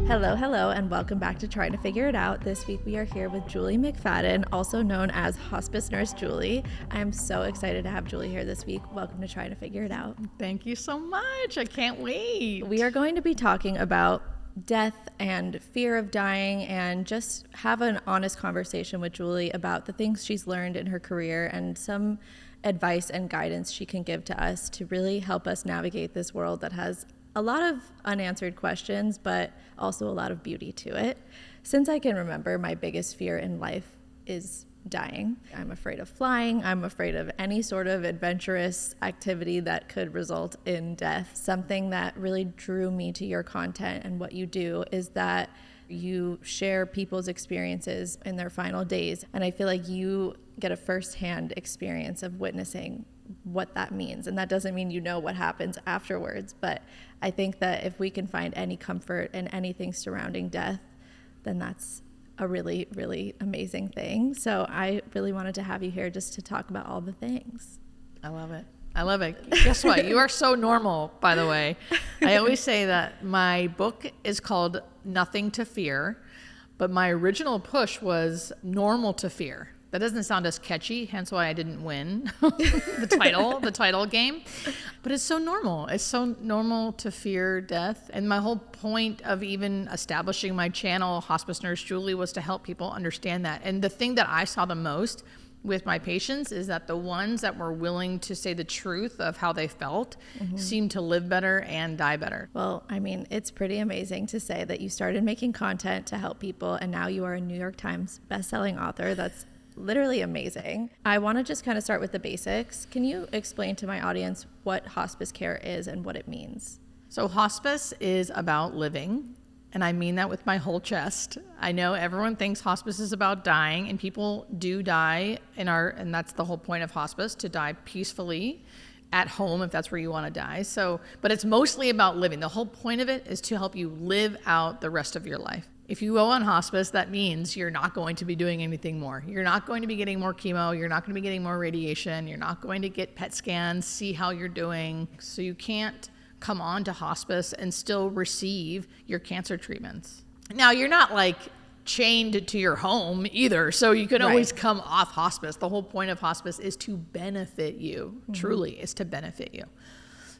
Hello, and welcome back to Trying to Figure It Out. This week we are here with Julie McFadden, also known as Hospice Nurse Julie. I'm so excited to have Julie here this week. Welcome to Trying to Figure It Out. Thank you so much. I can't wait. We are going to be talking about death and fear of dying and just have an honest conversation with Julie about the things she's learned in her career and some advice and guidance she can give to us to really help us navigate this world that has a lot of unanswered questions, but also a lot of beauty to it. Since I can remember, my biggest fear in life is dying. I'm afraid of flying. I'm afraid of any sort of adventurous activity that could result in death. Something that really drew me to your content and what you do is that you share people's experiences in their final days. And I feel like you get a firsthand experience of witnessing what that means. And that doesn't mean you know what happens afterwards, but I think that if we can find any comfort in anything surrounding death, then that's a really, really amazing thing. So I really wanted to have you here just to talk about all the things. I love it. I love it. Guess what? You are so normal, by the way. I always say that my book is called Nothing to Fear, but my original push was Normal to Fear. That doesn't sound as catchy, hence why I didn't win the title game. But it's so normal. It's so normal to fear death. And my whole point of even establishing my channel, Hospice Nurse Julie, was to help people understand that. And the thing that I saw the most with my patients is that the ones that were willing to say the truth of how they felt seemed to live better and die better. Well, I mean, it's pretty amazing to say that you started making content to help people, and now you are a New York Times bestselling author. That's literally amazing. I want to just kind of start with the basics. Can you explain to my audience what hospice care is and what it means? So hospice is about living, and I mean that with my whole chest. I know everyone thinks hospice is about dying, and people do die and that's the whole point of hospice, to die peacefully at home if that's where you want to die. So, but it's mostly about living. The whole point of it is to help you live out the rest of your life. If you go on hospice, that means you're not going to be doing anything more. You're not going to be getting more chemo. You're not going to be getting more radiation. You're not going to get PET scans, see how you're doing. So you can't come on to hospice and still receive your cancer treatments. Now, you're not like chained to your home either. So you can always come off hospice. The whole point of hospice is to benefit you. Truly, is to benefit you.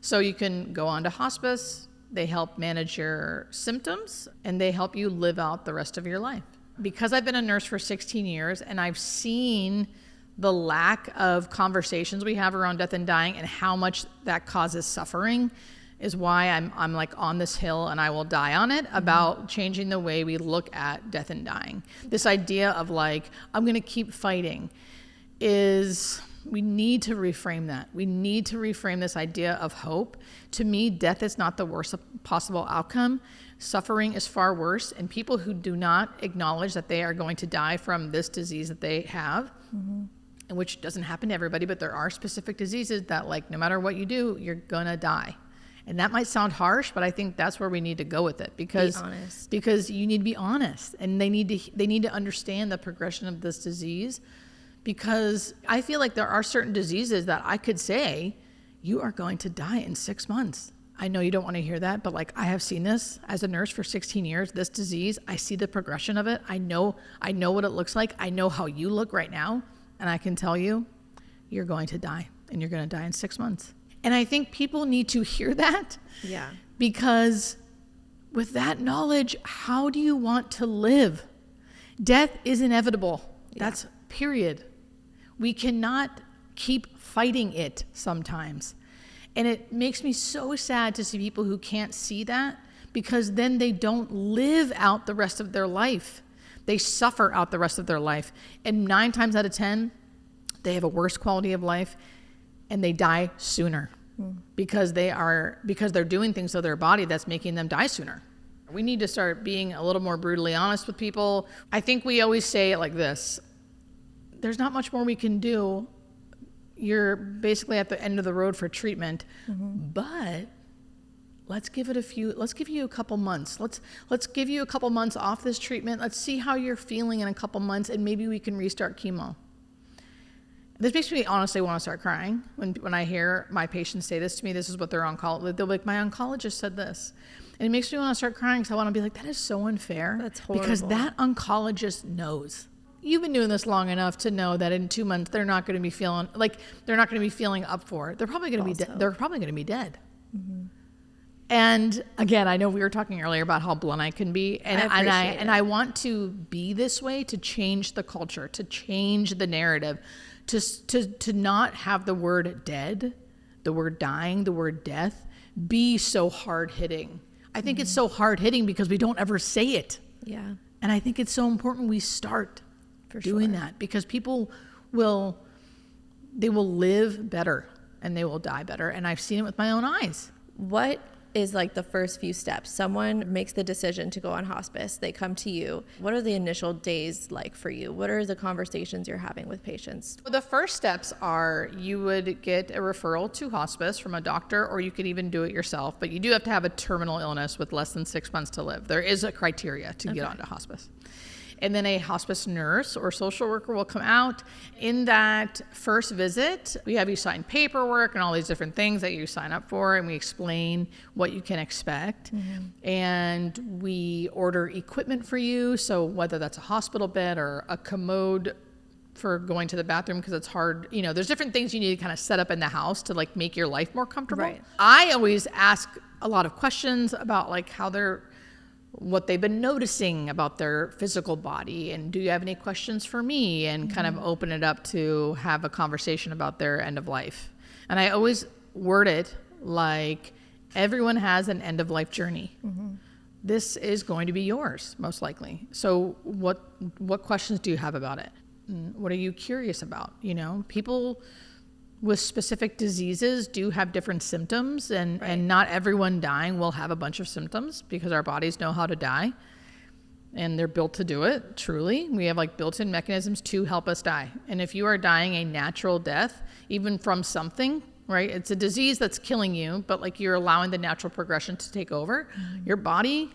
So you can go on to hospice. They help manage your symptoms, and they help you live out the rest of your life. Because I've been a nurse for 16 years, and I've seen the lack of conversations we have around death and dying and how much that causes suffering, is why I'm like on this hill, and I will die on it, about changing the way we look at death and dying. This idea of like, I'm going to keep fighting we need to reframe that. We need to reframe this idea of hope. To me, death is not the worst possible outcome. Suffering is far worse. And people who do not acknowledge that they are going to die from this disease that they have, and which doesn't happen to everybody, but there are specific diseases that, like, no matter what you do, you're gonna die. And that might sound harsh, but I think that's where we need to go with it, because you need to be honest, and they need to understand the progression of this disease. Because I feel like there are certain diseases that I could say, you are going to die in 6 months. I know you don't want to hear that, but like, I have seen this as a nurse for 16 years, this disease. I see the progression of it. I know what it looks like. I know how you look right now. And I can tell you, you're going to die, and you're going to die in 6 months. And I think people need to hear that. Yeah. Because with that knowledge, how do you want to live? Death is inevitable. Yeah. That's period. We cannot keep fighting it sometimes. And it makes me so sad to see people who can't see that, because then they don't live out the rest of their life. They suffer out the rest of their life. And 9 times out of 10, they have a worse quality of life, and they die sooner because they're doing things to their body that's making them die sooner. We need to start being a little more brutally honest with people. I think we always say it like this: there's not much more we can do. You're basically at the end of the road for treatment, but let's give you a couple months. Let's give you a couple months off this treatment. Let's see how you're feeling in a couple months, and maybe we can restart chemo. This makes me honestly want to start crying when I hear my patients say this to me. This is what their oncologist, they'll be like, my oncologist said this. And it makes me want to start crying because I want to be like, that is so unfair. That's horrible. Because that oncologist knows. You've been doing this long enough to know that in 2 months they're not going to be feeling up for it. They're probably going to be dead. They're probably going to be dead. Mm-hmm. And again, I know we were talking earlier about how blunt I can be, and I want to be this way to change the culture, to change the narrative, to not have the word dead, the word dying, the word death be so hard hitting. I think it's so hard hitting because we don't ever say it. Yeah. And I think it's so important we start doing that, because people will live better and they will die better. And I've seen it with my own eyes. What is like the first few steps? Someone makes the decision to go on hospice. They come to you. What are the initial days like for you? What are the conversations you're having with patients? Well, the first steps are you would get a referral to hospice from a doctor, or you could even do it yourself. But you do have to have a terminal illness with less than 6 months to live. There is a criteria to get onto hospice. And then a hospice nurse or social worker will come out. In that first visit, we have you sign paperwork and all these different things that you sign up for, and we explain what you can expect. Mm-hmm. And we order equipment for you, so whether that's a hospital bed or a commode for going to the bathroom because it's hard. There's different things you need to kind of set up in the house to like make your life more comfortable. Right. I always ask a lot of questions about like what they've been noticing about their physical body, and do you have any questions for me, and kind of open it up to have a conversation about their end of life. And I always word it like everyone has an end of life journey. Mm-hmm. This is going to be yours, most likely. So what questions do you have about it? What are you curious about? People with specific diseases do have different symptoms, and not everyone dying will have a bunch of symptoms, because our bodies know how to die and they're built to do it. Truly, we have like built-in mechanisms to help us die. And if you are dying a natural death, even from something, right, it's a disease that's killing you, but like you're allowing the natural progression to take over, your body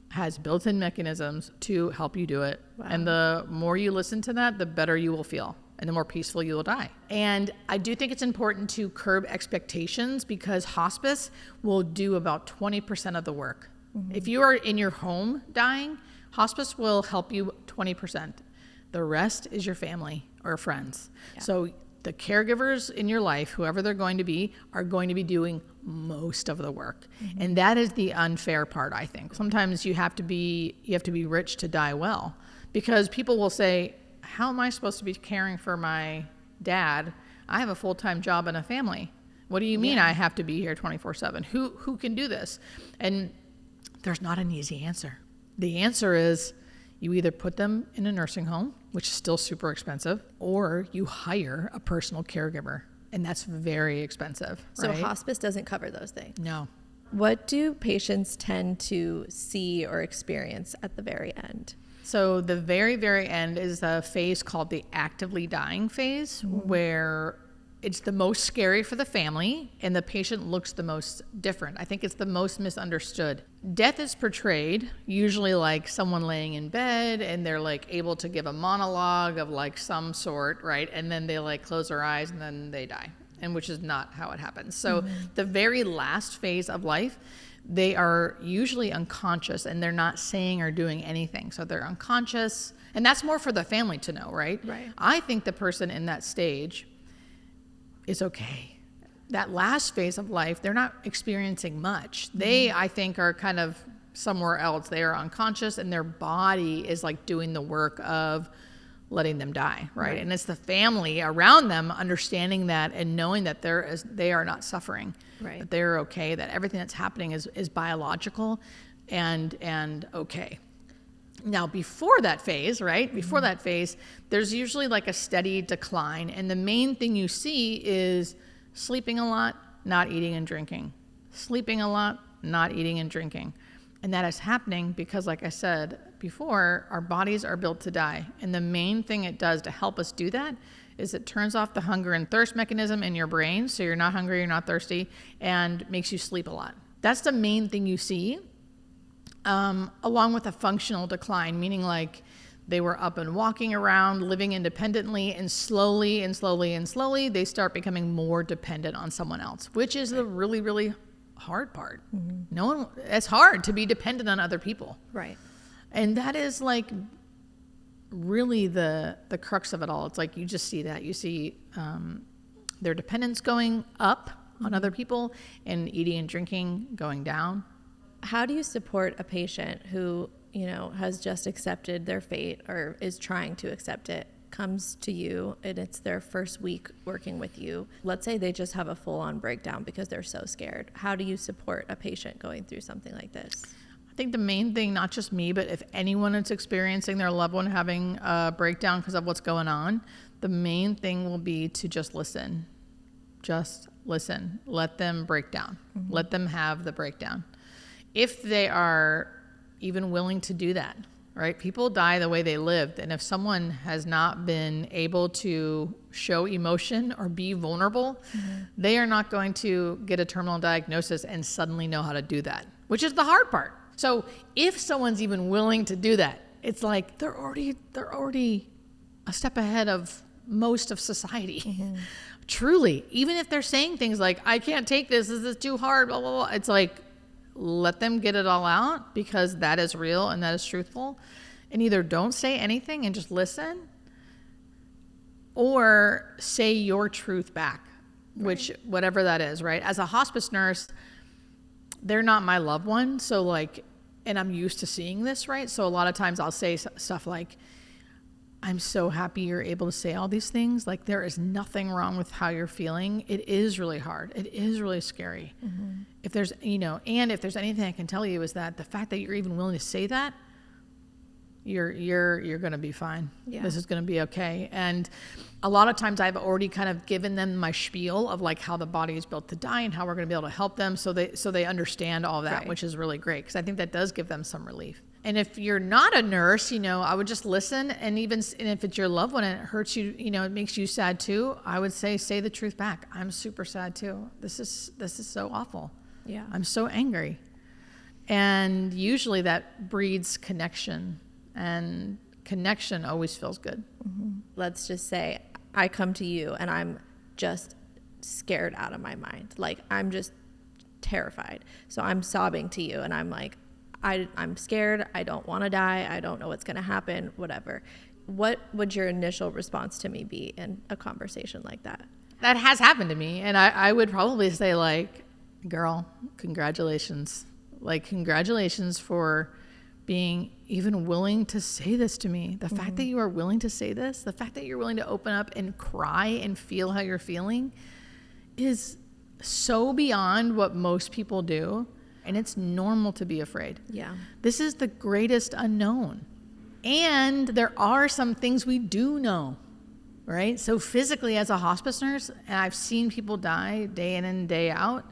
has built-in mechanisms to help you do it. Wow. And the more you listen to that, the better you will feel, and the more peaceful you will die. And I do think it's important to curb expectations, because hospice will do about 20% of the work. Mm-hmm. If you are in your home dying, hospice will help you 20%. The rest is your family or friends. Yeah. So the caregivers in your life, whoever they're going to be, are going to be doing most of the work. Mm-hmm. And that is the unfair part, I think. Sometimes you have to be rich to die well, because people will say, how am I supposed to be caring for my dad? I have a full-time job and a family. What do you mean I have to be here 24/7? Who can do this? And there's not an easy answer. The answer is you either put them in a nursing home, which is still super expensive, or you hire a personal caregiver, and that's very expensive. So right? Hospice doesn't cover those things? No. What do patients tend to see or experience at the very end? So the very, very end is a phase called the actively dying phase, where it's the most scary for the family and the patient looks the most different. I think it's the most misunderstood. Death is portrayed usually like someone laying in bed and they're like able to give a monologue of like some sort, right? And then they like close their eyes and then they die, and which is not how it happens. So the very last phase of life, they are usually unconscious and they're not saying or doing anything. So they're unconscious, and that's more for the family to know, right? Right. I think the person in that stage is okay. That last phase of life, they're not experiencing much. They, I think, are kind of somewhere else. They are unconscious and their body is like doing the work of letting them die, right? And it's the family around them understanding that and knowing that they are not suffering, that they're okay, that everything that's happening is biological and okay. Now, before that phase, right? Before that phase, there's usually like a steady decline. And the main thing you see is sleeping a lot, not eating and drinking. Sleeping a lot, not eating and drinking. And that is happening because, like I said before, our bodies are built to die. And the main thing it does to help us do that is it turns off the hunger and thirst mechanism in your brain. So you're not hungry, you're not thirsty, and makes you sleep a lot. That's the main thing you see. Along with a functional decline, meaning like they were up and walking around, living independently, and slowly, they start becoming more dependent on someone else, which is the really, really hard part. No one, it's hard to be dependent on other people. Right. And that is like really the crux of it all. It's like you just see that. You see their dependence going up on other people and eating and drinking going down. How do you support a patient who, has just accepted their fate or is trying to accept it, comes to you and it's their first week working with you? Let's say they just have a full-on breakdown because they're so scared. How do you support a patient going through something like this? I think the main thing, not just me, but if anyone is experiencing their loved one having a breakdown because of what's going on, the main thing will be to just listen. Just listen. Let them break down. Let them have the breakdown. If they are even willing to do that, right? People die the way they lived. And if someone has not been able to show emotion or be vulnerable, they are not going to get a terminal diagnosis and suddenly know how to do that, which is the hard part. So if someone's even willing to do that, it's like they're already a step ahead of most of society. Truly, even if they're saying things like, I can't take this is too hard, blah, blah, blah. It's like, let them get it all out because that is real and that is truthful. And either don't say anything and just listen, or say your truth back, which whatever that is, right? As a hospice nurse, they're not my loved one. So like, and I'm used to seeing this, right? So a lot of times I'll say stuff like, I'm so happy you're able to say all these things. Like, there is nothing wrong with how you're feeling. It is really hard. It is really scary. If there's, and if there's anything I can tell you is that the fact that you're even willing to say that, you're going to be fine. Yeah. This is going to be okay. And a lot of times I've already kind of given them my spiel of like how the body is built to die and how we're going to be able to help them. So they understand all that, which is really great. Cause I think that does give them some relief. And if you're not a nurse, I would just listen. And if it's your loved one and it hurts you, it makes you sad too, I would say the truth back. I'm super sad too. This is so awful. Yeah. I'm so angry. And usually that breeds connection, and connection always feels good. Let's just say I come to you and I'm just scared out of my mind. Like, I'm just terrified. So I'm sobbing to you and I'm like, I'm scared. I don't want to die. I don't know what's going to happen, whatever. What would your initial response to me be in a conversation like that? That has happened to me. And I would probably say like, girl, congratulations. Like, congratulations for being even willing to say this to me. The fact that you are willing to say this, the fact that you're willing to open up and cry and feel how you're feeling is so beyond what most people do. And it's normal to be afraid. Yeah. This is the greatest unknown. And there are some things we do know, right? So physically as a hospice nurse, and I've seen people die day in and day out,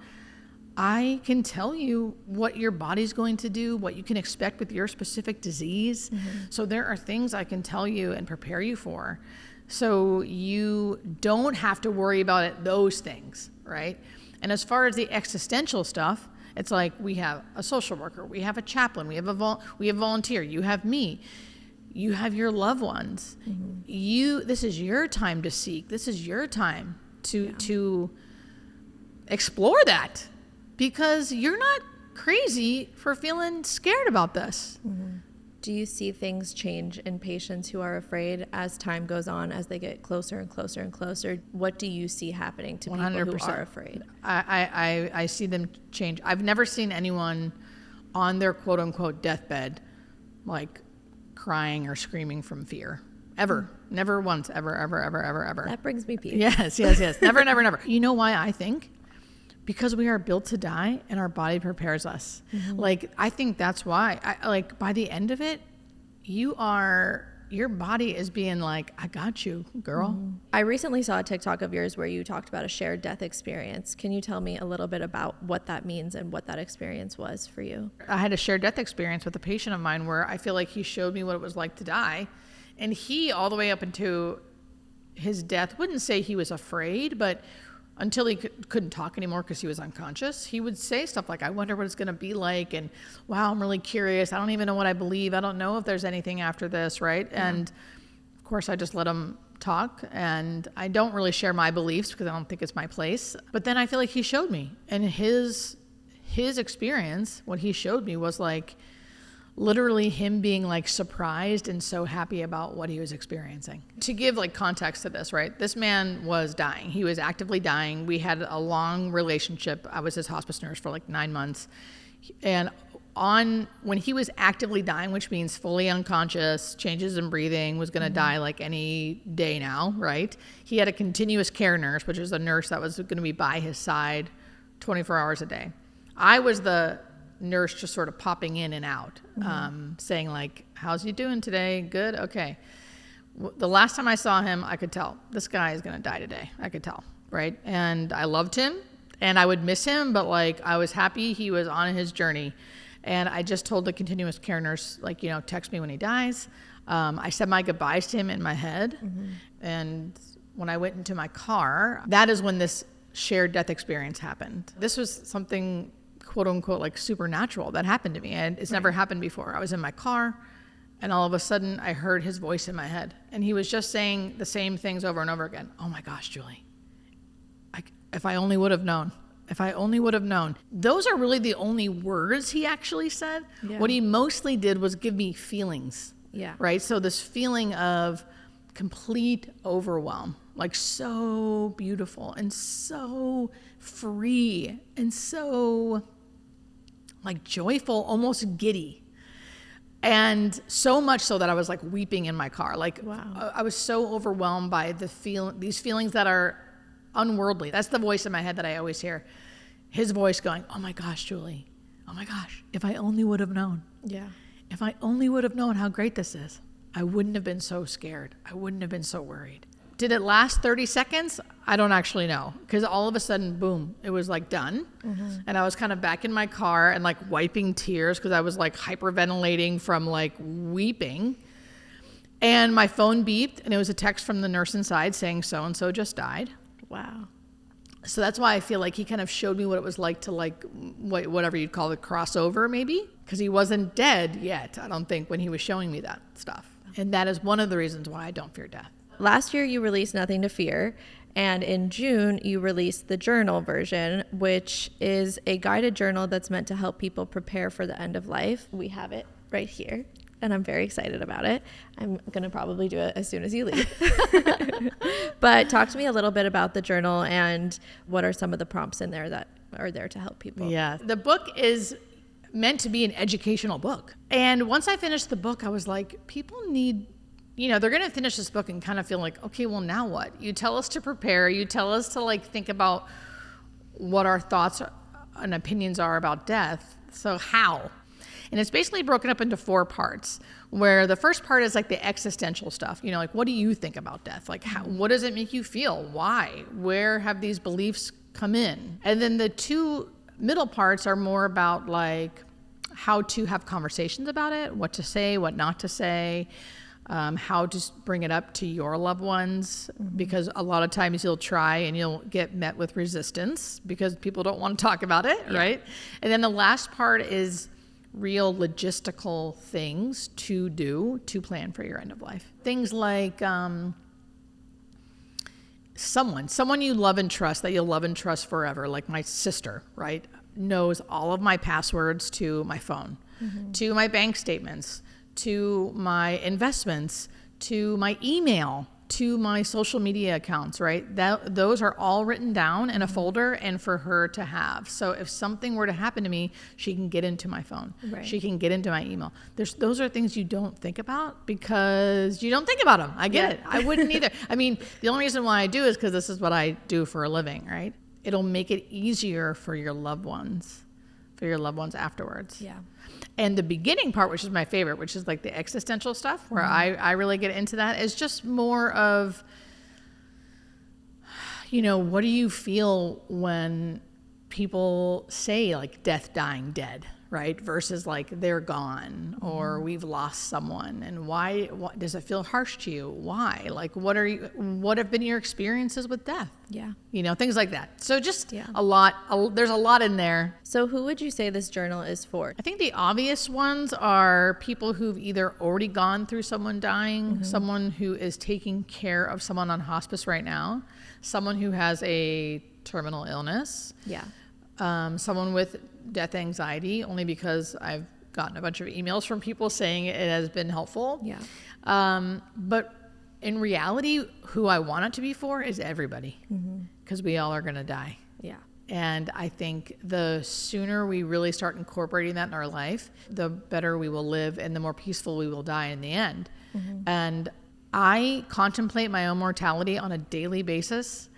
I can tell you what your body's going to do, what you can expect with your specific disease. So there are things I can tell you and prepare you for. So you don't have to worry about those things, right? And as far as the existential stuff, it's like we have a social worker, we have a chaplain, we have volunteer, you have me, you have your loved ones. This is your time to seek. This is your time to explore that, because you're not crazy for feeling scared about this. Do you see things change in patients who are afraid as time goes on, as they get closer and closer and closer? What do you see happening to people 100%. who are afraid? I see them change. I've never seen anyone on their quote unquote deathbed like crying or screaming from fear. Ever. Never once. Ever. That brings me peace. Yes. Never. You know why I think? Because we are built to die and our body prepares us. Like, I think that's why. By the end of it, your body is being like, I got you, girl. I recently saw a TikTok of yours where you talked about a shared death experience. Can you tell me a little bit about what that means and what that experience was for you? I had a shared death experience with a patient of mine where I feel like he showed me what it was like to die. And he, all the way up into his death, wouldn't say he was afraid, but until he couldn't talk anymore because he was unconscious, he would say stuff like, I wonder what it's going to be like. And wow, I'm really curious. I don't even know what I believe. I don't know if there's anything after this, right? Yeah. And of course, I just let him talk. And I don't really share my beliefs because I don't think it's my place. But then I feel like he showed me. And his his experience, what he showed me was like literally him being like surprised and so happy about what he was experiencing. To give like context to this, right? This man was dying. He was actively dying. We had a long relationship. I was his hospice nurse for like 9 months. And when he was actively dying, which means fully unconscious, changes in breathing, was going to die like any day now, right? He had a continuous care nurse, which is a nurse that was going to be by his side 24 hours a day. I was the nurse just sort of popping in and out, saying like, how's he doing today? Good? Okay. The last time I saw him, I could tell this guy is going to die today. I could tell, right? And I loved him and I would miss him, but like I was happy he was on his journey. And I just told the continuous care nurse, like, you know, text me when he dies. I said my goodbyes to him in my head. And when I went into my car, that is when this shared death experience happened. This was something, quote unquote, like supernatural that happened to me. And it's never happened before. I was in my car and all of a sudden I heard his voice in my head. And he was just saying the same things over and over again. Oh my gosh, Julie, if I only would have known. If I only would have known. Those are really the only words he actually said. Yeah. What he mostly did was give me feelings. Yeah. Right? So this feeling of complete overwhelm, like so beautiful and so free and so like joyful, almost giddy. And so much so that I was like weeping in my car. Like, wow. I was so overwhelmed by these feelings that are unworldly. That's the voice in my head that I always hear. His voice going, oh my gosh, Julie. Oh my gosh. If I only would have known. Yeah. If I only would have known how great this is, I wouldn't have been so scared. I wouldn't have been so worried. Did it last 30 seconds? I don't actually know. Because all of a sudden, boom, it was like done. And I was kind of back in my car and like wiping tears because I was like hyperventilating from like weeping. And my phone beeped and it was a text from the nurse inside saying so-and-so just died. Wow. So that's why I feel like he kind of showed me what it was like to like whatever you'd call it, crossover maybe, because he wasn't dead yet, I don't think, when he was showing me that stuff. And that is one of the reasons why I don't fear death. Last year you released Nothing to Fear, and in June you released the journal version, which is a guided journal that's meant to help people prepare for the end of life. We have it right here. And I'm very excited about it. I'm going to probably do it as soon as you leave. But talk to me a little bit about the journal and what are some of the prompts in there that are there to help people. Yeah. The book is meant to be an educational book. And once I finished the book, I was like, people need, they're going to finish this book and kind of feel like, okay, well, now what? You tell us to prepare. You tell us to like think about what our thoughts and opinions are about death. So how? And it's basically broken up into 4 parts, where the first part is like the existential stuff. Like, what do you think about death? Like, what does it make you feel? Why? Where have these beliefs come in? And then the 2 middle parts are more about like how to have conversations about it, what to say, what not to say, how to bring it up to your loved ones, because a lot of times you'll try and you'll get met with resistance because people don't want to talk about it, right? And then the last part is real logistical things to do to plan for your end of life. Things like someone you love and trust, that you'll love and trust forever, like my sister, right, knows all of my passwords to my phone, to my bank statements, to my investments, to my email, to my social media accounts, right? Those are all written down in a folder and for her to have. So if something were to happen to me, she can get into my phone. Right. She can get into my email. Those are things you don't think about because you don't think about them. I get it. I wouldn't either. I mean, the only reason why I do is because this is what I do for a living, right? It'll make it easier for your loved ones afterwards. Yeah. And the beginning part, which is my favorite, which is like the existential stuff, where I really get into that, is just more of, what do you feel when people say like death, dying, dead, right? Versus like they're gone or we've lost someone. And why does it feel harsh to you? Why? Like what have been your experiences with death? Yeah. Things like that. So just there's a lot in there. So who would you say this journal is for? I think the obvious ones are people who've either already gone through someone dying, someone who is taking care of someone on hospice right now, someone who has a terminal illness. Yeah. someone with death anxiety, only because I've gotten a bunch of emails from people saying it has been helpful. Yeah. But in reality, who I want it to be for is everybody, because we all are going to die. Yeah. And I think the sooner we really start incorporating that in our life, the better we will live and the more peaceful we will die in the end. And I contemplate my own mortality on a daily basis,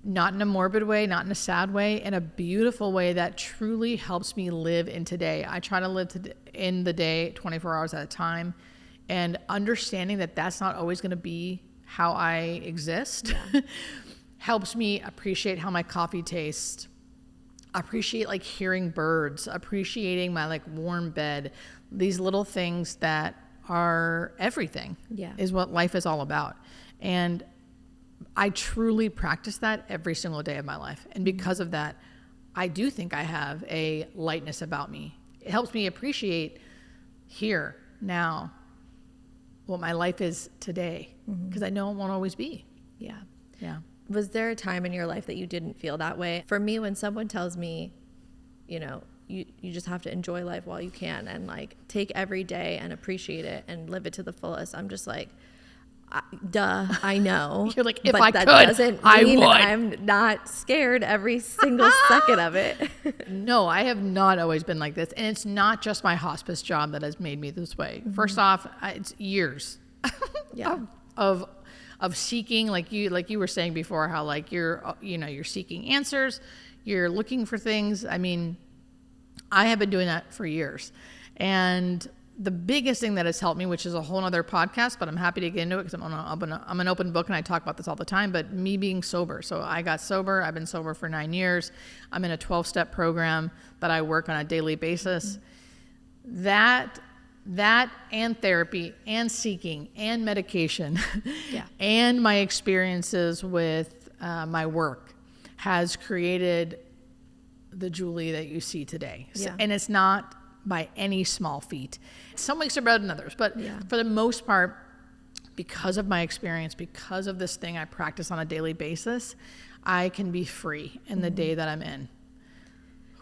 not in a morbid way, not in a sad way, in a beautiful way that truly helps me live in today. I try to live in the day 24 hours at a time, and understanding that that's not always going to be how I exist helps me appreciate how my coffee tastes, appreciate like hearing birds, appreciating my like warm bed. These little things that are everything is what life is all about. And I truly practice that every single day of my life. And because of that, I do think I have a lightness about me. It helps me appreciate here, now, what my life is today, because I know it won't always be. Yeah. Yeah. Was there a time in your life that you didn't feel that way? For me, when someone tells me, you know, you just have to enjoy life while you can and like take every day and appreciate it and live it to the fullest, I'm just like, duh, I know. You're like, if but I that could, doesn't I mean would. I'm not scared every single second of it. No, I have not always been like this. And it's not just my hospice job that has made me this way. First off, it's years of seeking, like you were saying before, how like you're seeking answers, you're looking for things. I mean, I have been doing that for years. And the biggest thing that has helped me, which is a whole other podcast, but I'm happy to get into it because I'm an open book and I talk about this all the time, but me being sober. So I got sober. I've been sober for 9 years. I'm in a 12-step program that I work on a daily basis. That and therapy and seeking and medication and my experiences with my work has created the Julie that you see today. And it's not by any small feat. Some weeks are better than others, but for the most part, because of my experience, because of this thing I practice on a daily basis, I can be free in the day that I'm in.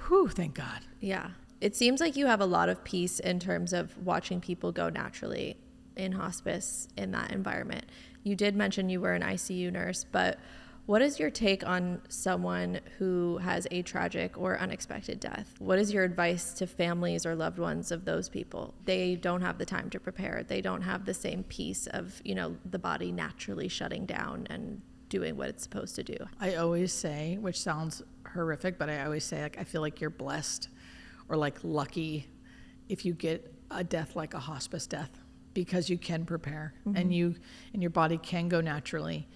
Whew, thank God. Yeah. It seems like you have a lot of peace in terms of watching people go naturally in hospice in that environment. You did mention you were an ICU nurse, but what is your take on someone who has a tragic or unexpected death? What is your advice to families or loved ones of those people? They don't have the time to prepare. They don't have the same peace of, the body naturally shutting down and doing what it's supposed to do. I always say, which sounds horrific, but I always say, like, I feel like you're blessed or like lucky if you get a death like a hospice death, because you can prepare and your body can go naturally.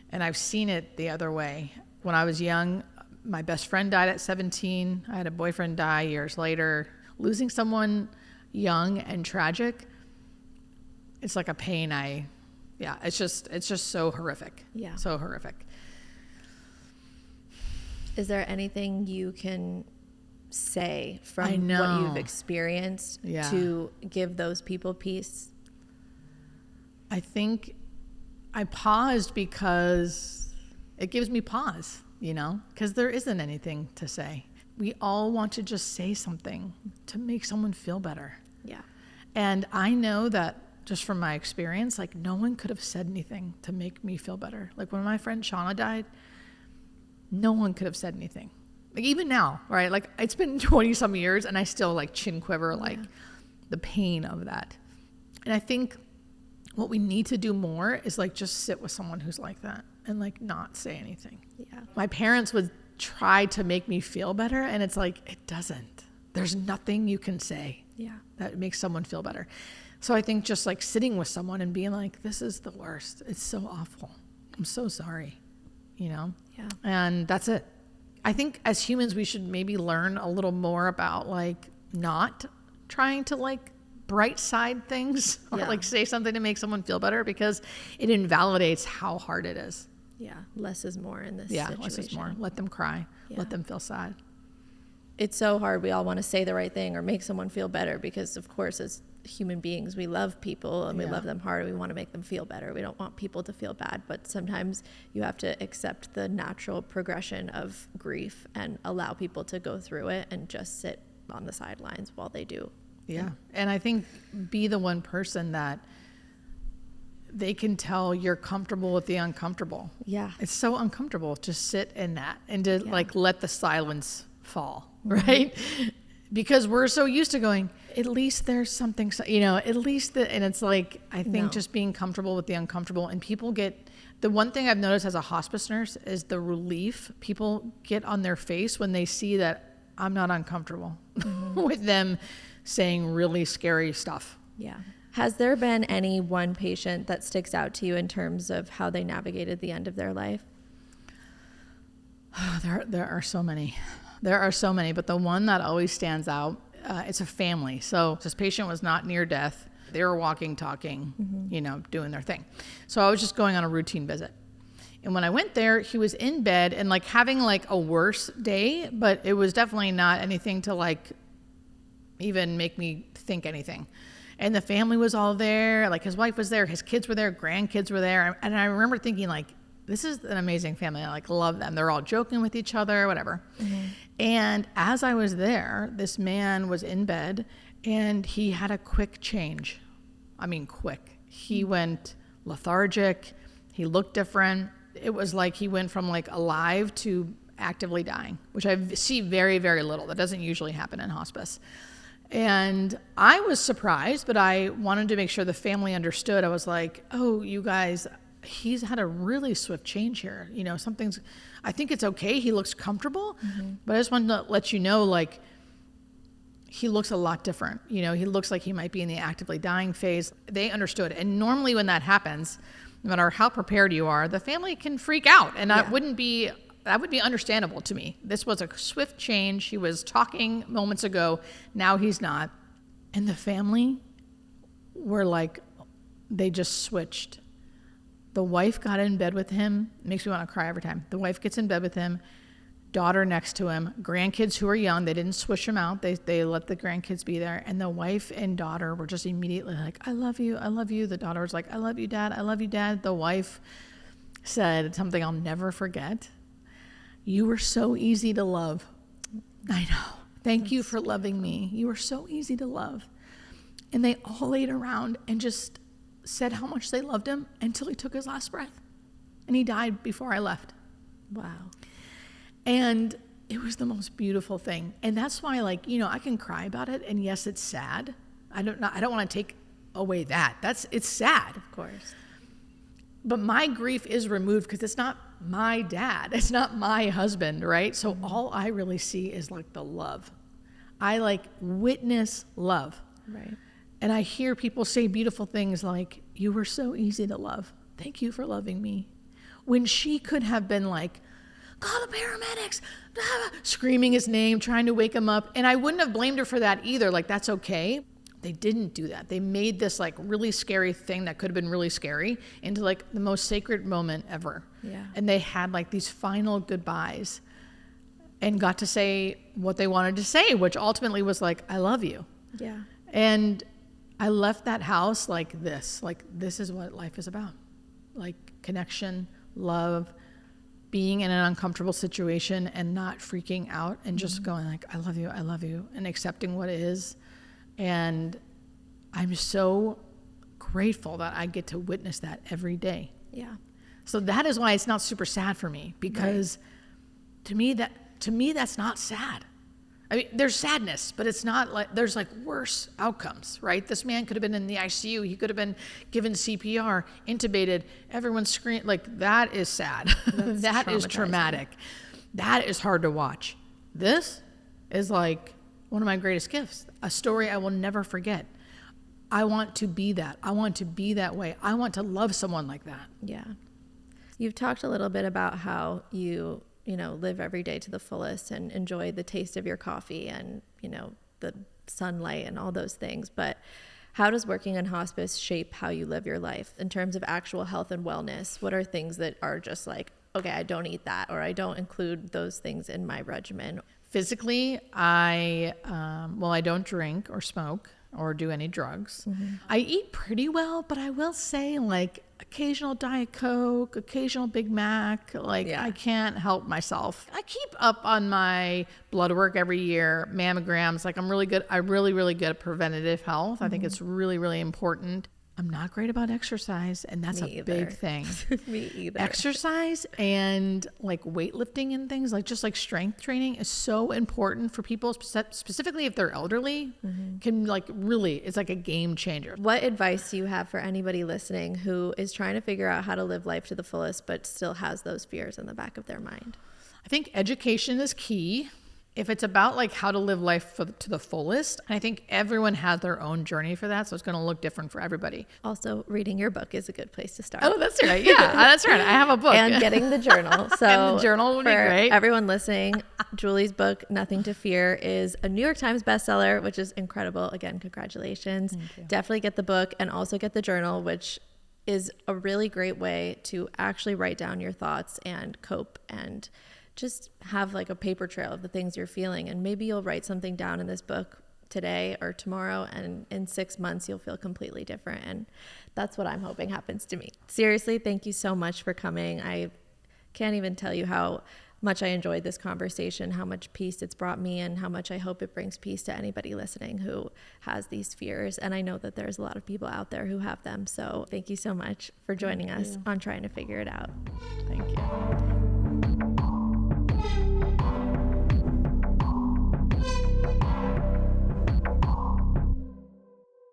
And I've seen it the other way. When I was young, my best friend died at 17. I had a boyfriend die years later. Losing someone young and tragic, it's like a pain. It's just so horrific. Yeah. So horrific. Is there anything you can say from what you've experienced to give those people peace? I think I paused because it gives me pause, because there isn't anything to say. We all want to just say something to make someone feel better. Yeah. And I know that just from my experience, like no one could have said anything to make me feel better. Like when my friend Shauna died, no one could have said anything. Like even now, right? Like it's been 20 some years and I still like chin quiver, like the pain of that. And I think what we need to do more is like just sit with someone who's like that and like not say anything. Yeah. My parents would try to make me feel better and it's like, it doesn't. There's nothing you can say that makes someone feel better. So I think just like sitting with someone and being like, this is the worst. It's so awful. I'm so sorry, Yeah. And that's it. I think as humans, we should maybe learn a little more about like not trying to like bright side things or like say something to make someone feel better, because it invalidates how hard it is. Yeah. Less is more in this situation. Less is more. Let them cry. Let them feel sad. It's so hard. We all want to say the right thing or make someone feel better because, of course, as human beings, we love people and we love them hard. We want to make them feel better. We don't want people to feel bad, but sometimes you have to accept the natural progression of grief and allow people to go through it and just sit on the sidelines while they do. Yeah. And I think be the one person that they can tell you're comfortable with the uncomfortable. Yeah. It's so uncomfortable to sit in that and to like let the silence fall, right? Because we're so used to going, at least there's something, at least and it's like, I think just being comfortable with the uncomfortable, and people get, the one thing I've noticed as a hospice nurse is the relief people get on their face when they see that I'm not uncomfortable with them saying really scary stuff. Yeah. Has there been any one patient that sticks out to you in terms of how they navigated the end of their life? There are so many. There are so many, but the one that always stands out, it's a family. So this patient was not near death. They were walking, talking, doing their thing. So I was just going on a routine visit. And when I went there, he was in bed and like having like a worse day, but it was definitely not anything to like even make me think anything. And the family was all there, like his wife was there, his kids were there, grandkids were there. And I remember thinking like, this is an amazing family. I like love them. They're all joking with each other, whatever. And as I was there, this man was in bed and he had a quick change. I mean, quick. He went lethargic. He looked different. It was like he went from like alive to actively dying, which I see very, very little. That doesn't usually happen in hospice. And I was surprised, but I wanted to make sure the family understood. I was like, oh, you guys, he's had a really swift change here. I think it's okay. He looks comfortable, but I just wanted to let you know, like, he looks a lot different. He looks like he might be in the actively dying phase. They understood. And normally when that happens, no matter how prepared you are, the family can freak out. And that would be understandable to me. This was a swift change. He was talking moments ago. Now he's not. And the family were like, they just switched. The wife got in bed with him. It makes me want to cry every time. The wife gets in bed with him, daughter next to him, grandkids who are young. They didn't swish them out. They let the grandkids be there. And the wife and daughter were just immediately like, I love you. I love you. The daughter was like, I love you, Dad. I love you, Dad. The wife said something I'll never forget. You were so easy to love. I know. Thank you for loving me. You were so easy to love. And they all laid around and just said how much they loved him until he took his last breath. And he died before I left. Wow. And it was the most beautiful thing. And that's why, I can cry about it. And yes, it's sad. I don't want to take away that. It's sad. Of course. But my grief is removed because it's not my dad. It's not my husband, right? So all I really see is like the love. I witness love. Right. And I hear people say beautiful things like, you were so easy to love. Thank you for loving me. When she could have been like, call the paramedics, screaming his name, trying to wake him up. And I wouldn't have blamed her for that either. Like, that's okay. They didn't do that. They made this really scary thing that could have been really scary into the most sacred moment ever. Yeah. And they had these final goodbyes and got to say what they wanted to say, which ultimately was I love you. Yeah. And I left that house this is what life is about. Connection, love, being in an uncomfortable situation and not freaking out and just going I love you, and accepting what is. And I'm so grateful that I get to witness that every day. Yeah. So that is why it's not super sad for me, because to me that's not sad. I mean, there's sadness, but it's not there's worse outcomes, right? This man could have been in the ICU. He could have been given CPR, intubated. Everyone's screaming. That is sad. That is traumatic. That is hard to watch. This is one of my greatest gifts, a story I will never forget. I want to be that. I want to be that way. I want to love someone like that. Yeah. You've talked a little bit about how you live every day to the fullest and enjoy the taste of your coffee and, the sunlight and all those things. But how does working in hospice shape how you live your life in terms of actual health and wellness? What are things that are just okay, I don't eat that, or I don't include those things in my regimen? Physically, I don't drink or smoke or do any drugs. I eat pretty well, but I will say like occasional Diet Coke, occasional Big Mac, like I can't help myself. I keep up on my blood work every year, mammograms, like I'm really good at preventative health. I think it's really, really important. I'm not great about exercise, and that's a big thing. Me either. Exercise and like weightlifting and things like just like strength training is so important for people, specifically if they're elderly, can like really, it's like a game changer. What advice do you have for anybody listening who is trying to figure out how to live life to the fullest, but still has those fears in the back of their mind? I think education is key. If it's about like how to live life to the fullest, I think everyone has their own journey for that. So it's going to look different for everybody. Also, reading your book is a good place to start. Oh, that's right. Yeah, that's right. I have a book. And getting the journal. So and the journal would be great. Everyone listening, Julie's book, Nothing to Fear, is a New York Times bestseller, which is incredible. Again, congratulations. Definitely get the book and also get the journal, which is a really great way to actually write down your thoughts and cope and just have like a paper trail of the things you're feeling. And maybe you'll write something down in this book today or tomorrow, and in 6 months you'll feel completely different. And that's what I'm hoping happens to me. Seriously, thank you so much for coming. I can't even tell you how much I enjoyed this conversation, how much peace it's brought me, and how much I hope it brings peace to anybody listening who has these fears. And I know that there's a lot of people out there who have them. So thank you so much for joining us on trying to figure it out. Thank you.